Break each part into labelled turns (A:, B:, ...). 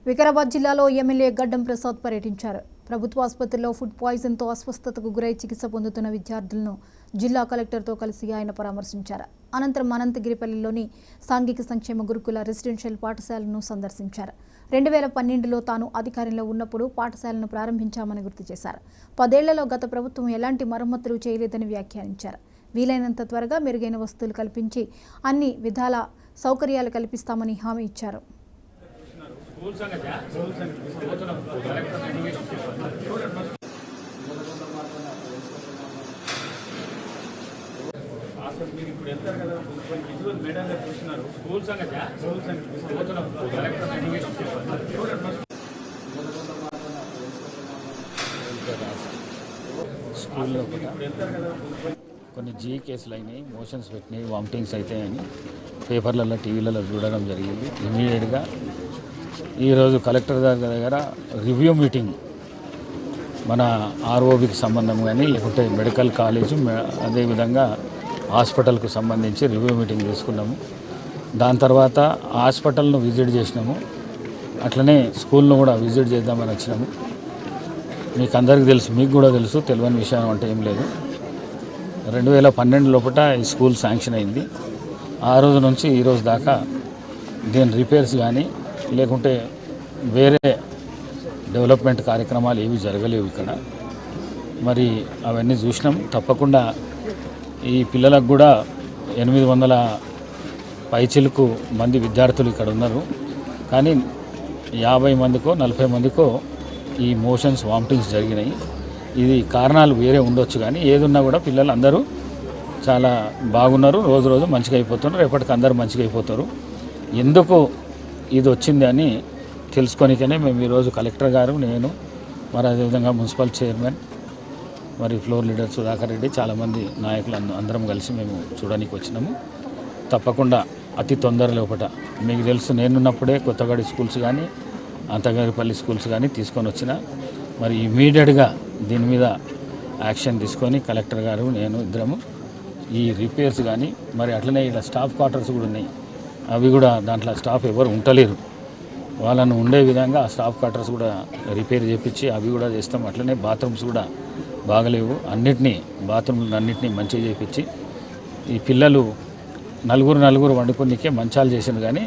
A: వికారాబాద్ జిల్లాలో ఎమ్మెల్యే గడ్డం ప్రసాద్ పర్యటించారు. ప్రభుత్వ ఆసుపత్రిలో ఫుడ్ పాయిజన్తో అస్వస్థతకు గురై చికిత్స పొందుతున్న విద్యార్థులను జిల్లా కలెక్టర్తో కలిసి ఆయన పరామర్శించారు. అనంతరం అనంతగిరిపల్లిలోని సాంఘిక సంక్షేమ గురుకుల రెసిడెన్షియల్ పాఠశాలను సందర్శించారు. 2012లో తాను అధికారంలో ఉన్నప్పుడు పాఠశాలను ప్రారంభించామని గుర్తు చేశారు. 10 ఏళ్లలో గత ప్రభుత్వం ఎలాంటి మరమ్మతులు చేయలేదని వ్యాఖ్యానించారు. వీలైనంత త్వరగా మెరుగైన వసతులు కల్పించి అన్ని విధాల సౌకర్యాలు కల్పిస్తామని హామీ ఇచ్చారు.
B: మీరు ఇప్పుడు వెళ్తారు కదా, విజువల్ మేడం గారు చూస్తున్నారు. స్కూల్స్
C: స్కూల్లో కూడా కొన్ని జీ కేసులు అయినాయి, మోషన్స్ పెట్టినాయి, వామిటింగ్స్ అవుతాయని పేపర్లలో టీవీలలో చూడడం జరిగింది. ఇమీడియట్గా ఈరోజు కలెక్టర్ గారి దగ్గర రివ్యూ మీటింగ్ మన ఆర్ఓబికి సంబంధం కానీ లేకుంటే మెడికల్ కాలేజు అదేవిధంగా హాస్పిటల్కు సంబంధించి రివ్యూ మీటింగ్ తీసుకున్నాము. దాని తర్వాత హాస్పిటల్ను విజిట్ చేసినాము, అట్లనే స్కూల్ను కూడా విజిట్ చేద్దామని వచ్చినాము. మీకు అందరికీ తెలుసు, మీకు కూడా తెలుసు, తెలియని విషయం అంటే ఏం లేదు. 2012 లోపల ఈ స్కూల్ శాంక్షన్ అయింది. ఆ రోజు నుంచి ఈ రోజు దాకా దీని రిపేర్స్ కానీ లేకుంటే వేరే డెవలప్మెంట్ కార్యక్రమాలు ఏవి జరగలేవు ఇక్కడ. మరి అవన్నీ చూసినాం. తప్పకుండా ఈ పిల్లలకు కూడా 800 పైచిలకు మంది విద్యార్థులు ఇక్కడ ఉన్నారు. కానీ 50 మందికో 40 మందికో ఈ మోషన్స్ వామిటింగ్స్ జరిగినాయి. ఇది కారణాలు వేరే ఉండొచ్చు, కానీ ఏదున్నా కూడా పిల్లలు అందరూ చాలా బాగున్నారు. రోజు రోజు మంచిగా అయిపోతున్నారు. రేపటికి అందరూ మంచిగా అయిపోతారు. ఎందుకు ఇది వచ్చింది అని తెలుసుకొనికనే మేము ఈరోజు కలెక్టర్ గారు, నేను, మరి అదేవిధంగా మున్సిపల్ చైర్మన్, మరి ఫ్లోర్ లీడర్ సుధాకర్ రెడ్డి, చాలామంది నాయకులు అందరం కలిసి మేము చూడడానికి వచ్చినాము. తప్పకుండా అతి తొందర లోపల, మీకు తెలుసు, నేనున్నప్పుడే కొత్తగడి స్కూల్స్ కానీ అంతగారిపల్లి స్కూల్స్ కానీ తీసుకొని వచ్చిన. మరి ఇమీడియట్గా దీని మీద యాక్షన్ తీసుకొని కలెక్టర్ గారు, నేను ఇద్దరము ఈ రిపేర్స్ కానీ, మరి అట్లనే ఇలా స్టాఫ్ క్వార్టర్స్ కూడా ఉన్నాయి, అవి కూడా దాంట్లో స్టాఫ్ ఎవరు ఉండలేరు, వాళ్ళను ఉండే విధంగా ఆ స్టాఫ్ క్వార్టర్స్ కూడా రిపేర్ చేయించి అవి కూడా చేస్తాం. అట్లనే బాత్రూమ్స్ కూడా బాగలేవు, బాత్రూమ్లు అన్నింటినీ మంచిగా చేయించి ఈ పిల్లలు నలుగురు వండుకునికే మంచాలు చేసింది, కానీ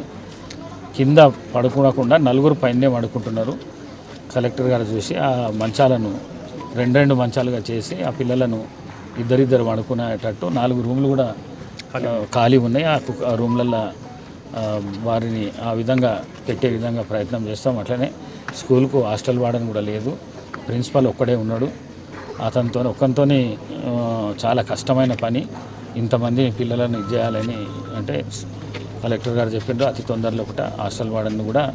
C: కింద పడుకోకుండా 4 పైనే వండుకుంటున్నారు. కలెక్టర్ గారు చూసి ఆ మంచాలను 2 మంచాలుగా చేసి ఆ పిల్లలను ఇద్దరిద్దరు వండుకునేటట్టు 4 రూములు కూడా ఖాళీ ఉన్నాయి. ఆ రూమ్లలో వారిని ఆ విధంగా పెట్టే విధంగా ప్రయత్నం చేస్తాం. అట్లనే స్కూల్కు హాస్టల్ వార్డెన్ కూడా లేదు, ప్రిన్సిపల్ ఒక్కడే ఉన్నాడు. ఒక్కంతో చాలా కష్టమైన పని. ఇంతమంది పిల్లలను ఇది చేయాలని అంటే కలెక్టర్ గారు చెప్పిండ్రు, అతి తొందరలో ఒకట హాస్టల్ వార్డెన్ కూడా